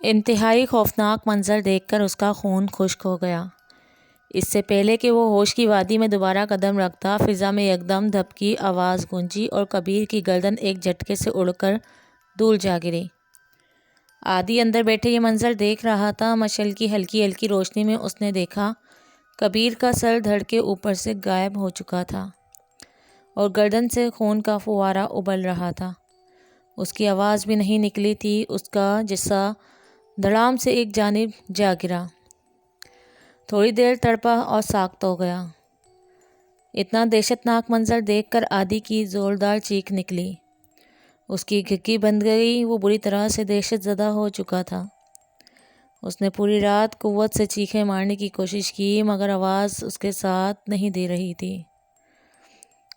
انتہائی خوفناک منظر دیکھ کر اس کا خون خشک ہو گیا۔ اس سے پہلے کہ وہ ہوش کی وادی میں دوبارہ قدم رکھتا، فضا میں یکدم دھپ کی آواز گونجی اور کبیر کی گردن ایک جھٹکے سے اڑ کر دور جا گری۔ عادی اندر بیٹھے یہ منظر دیکھ رہا تھا۔ مشعل کی ہلکی ہلکی روشنی میں اس نے دیکھا کبیر کا سر دھڑ کے اوپر سے غائب ہو چکا تھا اور گردن سے خون کا فوارہ ابل رہا تھا۔ اس کی آواز بھی نہیں نکلی تھی۔ اس کا جثہ دھڑام سے ایک جانب جا گرا، تھوڑی دیر تڑپا اور ساکت ہو گیا۔ اتنا دہشتناک منظر دیکھ کر عادی کی زوردار چیخ نکلی۔ اس کی کھڑکی بند گئی۔ وہ بری طرح سے دہشت زدہ ہو چکا تھا۔ اس نے پوری رات قوت سے چیخیں مارنے کی کوشش کی مگر آواز اس کے ساتھ نہیں دے رہی تھی۔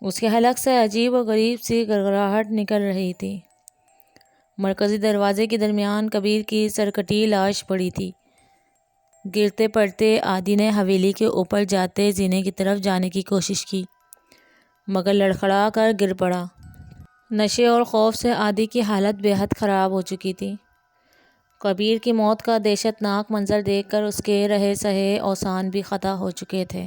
اس کے حلق سے عجیب و غریب سی گڑگڑاہٹ نکل رہی تھی۔ مرکزی دروازے کے درمیان کبیر کی سرکٹی لاش پڑی تھی۔ گرتے پڑتے عادی نے حویلی کے اوپر جاتے زینے کی طرف جانے کی کوشش کی مگر لڑکھڑا کر گر پڑا۔ نشے اور خوف سے عادی کی حالت بے حد خراب ہو چکی تھی۔ کبیر کی موت کا دہشتناک منظر دیکھ کر اس کے رہے سہے اوسان بھی خطا ہو چکے تھے۔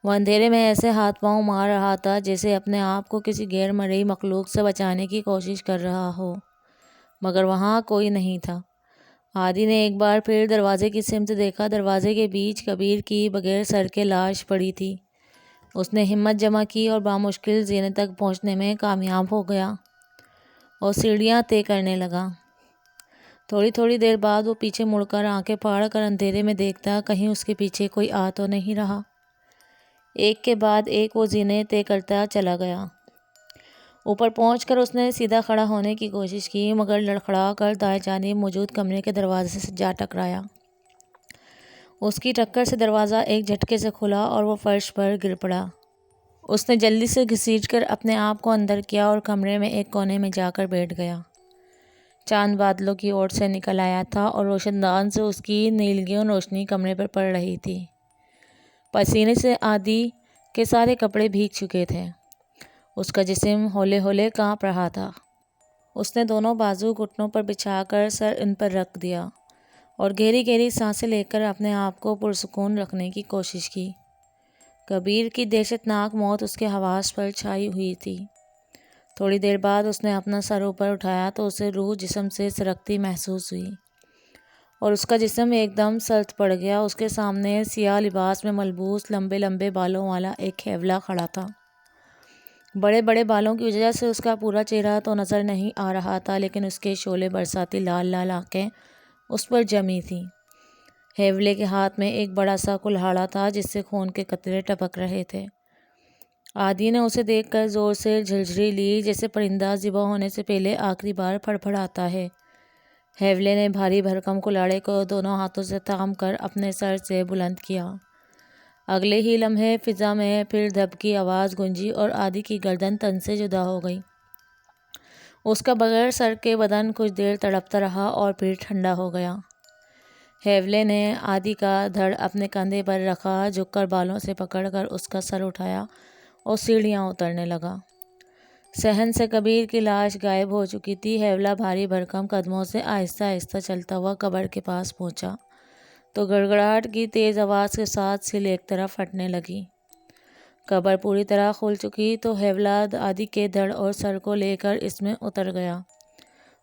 وہ اندھیرے میں ایسے ہاتھ پاؤں مار رہا تھا جیسے اپنے آپ کو کسی غیر مرئی مخلوق سے بچانے کی کوشش کر رہا ہو مگر وہاں کوئی نہیں تھا۔ عادی نے ایک بار پھر دروازے کی سمت دیکھا۔ دروازے کے بیچ کبیر کی بغیر سر کے لاش پڑی تھی۔ اس نے ہمت جمع کی اور بامشکل زینے تک پہنچنے میں کامیاب ہو گیا اور سیڑھیاں طے کرنے لگا۔ تھوڑی تھوڑی دیر بعد وہ پیچھے مڑ کر آنکھیں پھاڑ کر اندھیرے میں دیکھتا کہیں اس کے پیچھے کوئی آ تو نہیں رہا۔ ایک کے بعد ایک وہ زینے طے کرتا چلا گیا۔ اوپر پہنچ کر اس نے سیدھا کھڑا ہونے کی کوشش کی مگر لڑکھڑا کر دائیں جانب موجود کمرے کے دروازے سے جا ٹکرایا۔ اس کی ٹکر سے دروازہ ایک جھٹکے سے کھلا اور وہ فرش پر گر پڑا۔ اس نے جلدی سے گھسیٹ کر اپنے آپ کو اندر کیا اور کمرے میں ایک کونے میں جا کر بیٹھ گیا۔ چاند بادلوں کی اوٹ سے نکل آیا تھا اور روشن دان سے اس کی نیلگیوں روشنی کمرے پر پڑ رہی تھی۔ پسینے سے عادی کے سارے کپڑے بھیگ چکے تھے۔ اس کا جسم ہولے ہولے کانپ رہا تھا۔ اس نے دونوں بازو گھٹنوں پر بچھا کر سر ان پر رکھ دیا اور گہری گہری سانسیں لے کر اپنے آپ کو پرسکون رکھنے کی کوشش کی۔ کبیر کی دہشتناک موت اس کے حواس پر چھائی ہوئی تھی۔ تھوڑی دیر بعد اس نے اپنا سر اوپر اٹھایا تو اسے روح جسم سے سرکتی محسوس ہوئی اور اس کا جسم ایک دم سلط پڑ گیا۔ اس کے سامنے سیاہ لباس میں ملبوس لمبے لمبے بالوں والا ایک ہیولا کھڑا تھا۔ بڑے بڑے بالوں کی وجہ سے اس کا پورا چہرہ تو نظر نہیں آ رہا تھا لیکن اس کے شعلے برساتی لال لال آنکھیں اس پر جمی تھیں۔ ہیولے کے ہاتھ میں ایک بڑا سا کلہاڑا تھا جس سے خون کے قطرے ٹپک رہے تھے۔ عادی نے اسے دیکھ کر زور سے جھرجھری لی جیسے پرندہ ذبح ہونے سے پہلے آخری بار پھڑپھڑاتا ہے۔ ہیولے نے بھاری بھرکم کلاڑے کو دونوں ہاتھوں سے تھام کر اپنے سر سے بلند کیا۔ اگلے ہی لمحے فضا میں پھر دھپ کی آواز گونجی اور عادی کی گردن تن سے جدا ہو گئی۔ اس کا بغیر سر کے بدن کچھ دیر تڑپتا رہا اور پھر ٹھنڈا ہو گیا۔ ہیولے نے عادی کا دھڑ اپنے کندھے پر رکھا، جھک کر بالوں سے پکڑ کر اس کا سر اٹھایا اور سیڑھیاں اترنے لگا۔ صحن سے کبیر کی لاش غائب ہو چکی تھی۔ ہیولا بھاری بھرکم قدموں سے آہستہ آہستہ چلتا ہوا قبر کے پاس پہنچا تو گڑگڑاہٹ کی تیز آواز کے ساتھ سل ایک طرف ہٹنے لگی۔ قبر پوری طرح کھل چکی تو ہیولا عادی کے دھڑ اور سر کو لے کر اس میں اتر گیا۔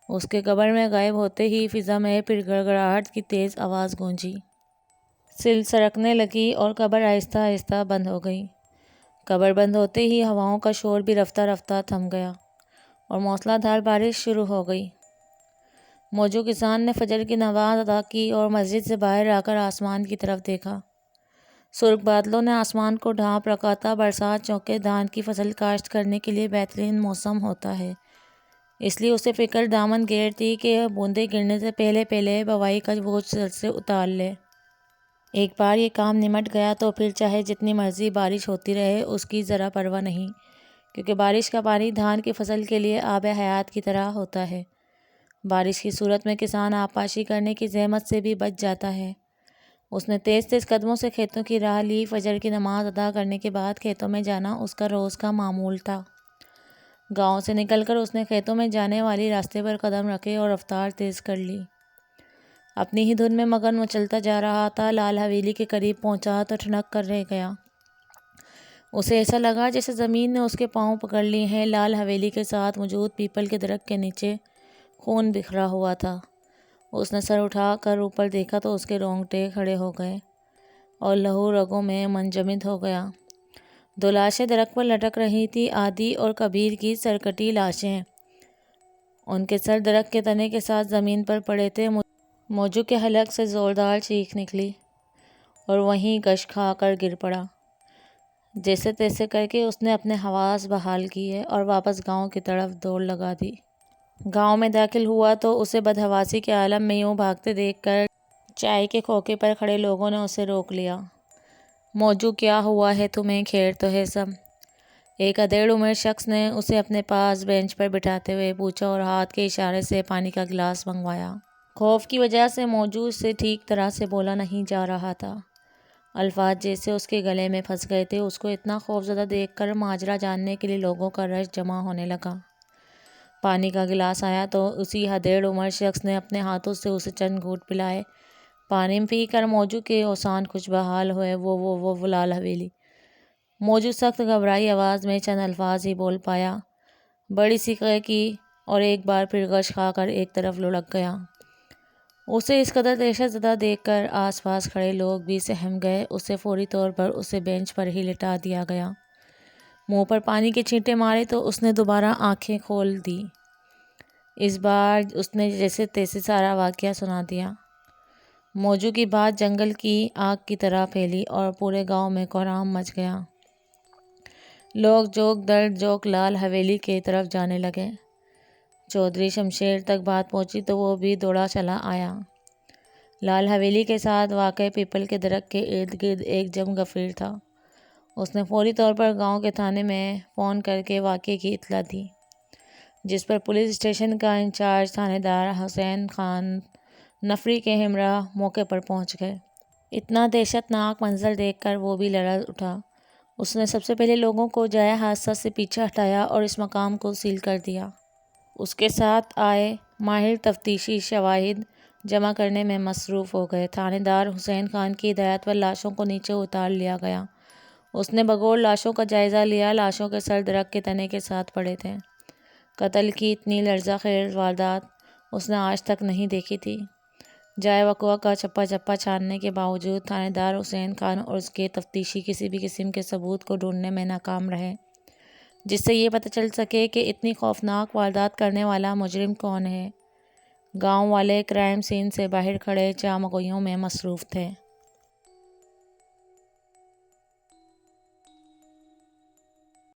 اس کے قبر میں غائب ہوتے ہی فضا میں پھر گڑگڑاہٹ کی تیز آواز گونجی، سل سرکنے لگی اور قبر آہستہ آہستہ بند ہو گئی۔ قبر بند ہوتے ہی ہواؤں کا شور بھی رفتہ رفتہ تھم گیا اور موسلا دھار بارش شروع ہو گئی۔ موجو کسان نے فجر کی نماز ادا کی اور مسجد سے باہر آ کر آسمان کی طرف دیکھا۔ سرخ بادلوں نے آسمان کو ڈھانپ رکھا تھا۔ برسات چونکہ دھان کی فصل کاشت کرنے کے لیے بہترین موسم ہوتا ہے، اس لیے اسے فکر دامن گیر تھی کہ بوندیں گرنے سے پہلے پہلے بوائی کا بوجھ سر سے اتار لے۔ ایک بار یہ کام نمٹ گیا تو پھر چاہے جتنی مرضی بارش ہوتی رہے اس کی ذرا پرواہ نہیں، کیونکہ بارش کا پانی دھان کی فصل کے لیے آب حیات کی طرح ہوتا ہے۔ بارش کی صورت میں کسان آبپاشی کرنے کی زحمت سے بھی بچ جاتا ہے۔ اس نے تیز تیز قدموں سے کھیتوں کی راہ لی۔ فجر کی نماز ادا کرنے کے بعد کھیتوں میں جانا اس کا روز کا معمول تھا۔ گاؤں سے نکل کر اس نے کھیتوں میں جانے والی راستے پر قدم رکھے اور رفتار تیز کر لی۔ اپنی ہی دھن میں مگن مچلتا جا رہا تھا۔ لال حویلی کے قریب پہنچا تو ٹھنک کر رہ گیا۔ اسے ایسا لگا جیسے زمین نے اس کے پاؤں پکڑ لی ہیں۔ لال حویلی کے ساتھ موجود پیپل کے درخت کے نیچے خون بکھرا ہوا تھا۔ اس نے سر اٹھا کر اوپر دیکھا تو اس کے رونگٹے کھڑے ہو گئے اور لہو رگوں میں منجمد ہو گیا۔ دو لاشیں درخت پر لٹک رہی تھیں، عادی اور کبیر کی سرکٹی لاشیں۔ ان کے سر درخت کے تنے کے ساتھ زمین پر پڑے تھے۔ موجو کے حلق سے زوردار چیخ نکلی اور وہیں غش کھا کر گر پڑا۔ جیسے تیسے کر کے اس نے اپنے حواس بحال کیے اور واپس گاؤں کی طرف دوڑ لگا دی۔ گاؤں میں داخل ہوا تو اسے بدحواسی کے عالم میں یوں بھاگتے دیکھ کر چائے کے کھوکے پر کھڑے لوگوں نے اسے روک لیا۔ موجو، کیا ہوا ہے تمہیں؟ خیر تو ہے سب؟ ایک ادھیڑ عمر شخص نے اسے اپنے پاس بینچ پر بٹھاتے ہوئے پوچھا اور ہاتھ کے اشارے سے پانی کا گلاس منگوایا۔ خوف کی وجہ سے موجو سے ٹھیک طرح سے بولا نہیں جا رہا تھا۔ الفاظ جیسے اس کے گلے میں پھنس گئے تھے۔ اس کو اتنا خوفزدہ دیکھ کر ماجرا جاننے کے لیے لوگوں کا رش جمع ہونے لگا۔ پانی کا گلاس آیا تو اسی ادھیڑ عمر شخص نے اپنے ہاتھوں سے اسے چند گھونٹ پلائے۔ پانی پی کر موجو کے اوسان کچھ بحال ہوئے۔ وہ لال حویلی۔ موجو سخت گھبرائی آواز میں چند الفاظ ہی بول پایا۔ بڑی سیکھیں کی اور ایک بار پھر غش کھا کر ایک طرف لڑک گیا۔ اسے اس قدر دہشت زدہ دیکھ کر آس پاس کھڑے لوگ بھی سہم گئے۔ اسے فوری طور پر اسے بینچ پر ہی لٹا دیا گیا۔ منہ پر پانی کے چھینٹے مارے تو اس نے دوبارہ آنکھیں کھول دیں۔ اس بار اس نے جیسے تیسے سارا واقعہ سنا دیا۔ موجو کی بات جنگل کی آگ کی طرح پھیلی اور پورے گاؤں میں کہرام مچ گیا۔ لوگ جوک در جوک لال حویلی کی طرف جانے لگے۔ چودھری شمشیر تک بات پہنچی تو وہ بھی دوڑا چلا آیا۔ لال حویلی کے ساتھ واقع پیپل کے درخت کے ارد گرد ایک جم غفیر تھا۔ اس نے فوری طور پر گاؤں کے تھانے میں فون کر کے واقعے کی اطلاع دی، جس پر پولیس اسٹیشن کا انچارج تھانے دار حسین خان نفری کے ہمراہ موقع پر پہنچ گئے۔ اتنا دہشت ناک منظر دیکھ کر وہ بھی لرز اٹھا۔ اس نے سب سے پہلے لوگوں کو جائے حادثہ سے پیچھے ہٹایا اور اس مقام کو سیل کر دیا۔ اس کے ساتھ آئے ماہر تفتیشی شواہد جمع کرنے میں مصروف ہو گئے۔ تھانے دار حسین خان کی ہدایت پر لاشوں کو نیچے اتار لیا گیا۔ اس نے بغور لاشوں کا جائزہ لیا۔ لاشوں کے سر درخت کے تنے کے ساتھ پڑے تھے۔ قتل کی اتنی لرزہ خیز واردات اس نے آج تک نہیں دیکھی تھی۔ جائے وقوع کا چپا چپا چھاننے کے باوجود تھانے دار حسین خان اور اس کے تفتیشی کسی بھی قسم کے ثبوت کو ڈھونڈنے میں ناکام رہے جس سے یہ پتہ چل سکے کہ اتنی خوفناک واردات کرنے والا مجرم کون ہے۔ گاؤں والے کرائم سین سے باہر کھڑے چامگوئیوں میں مصروف تھے۔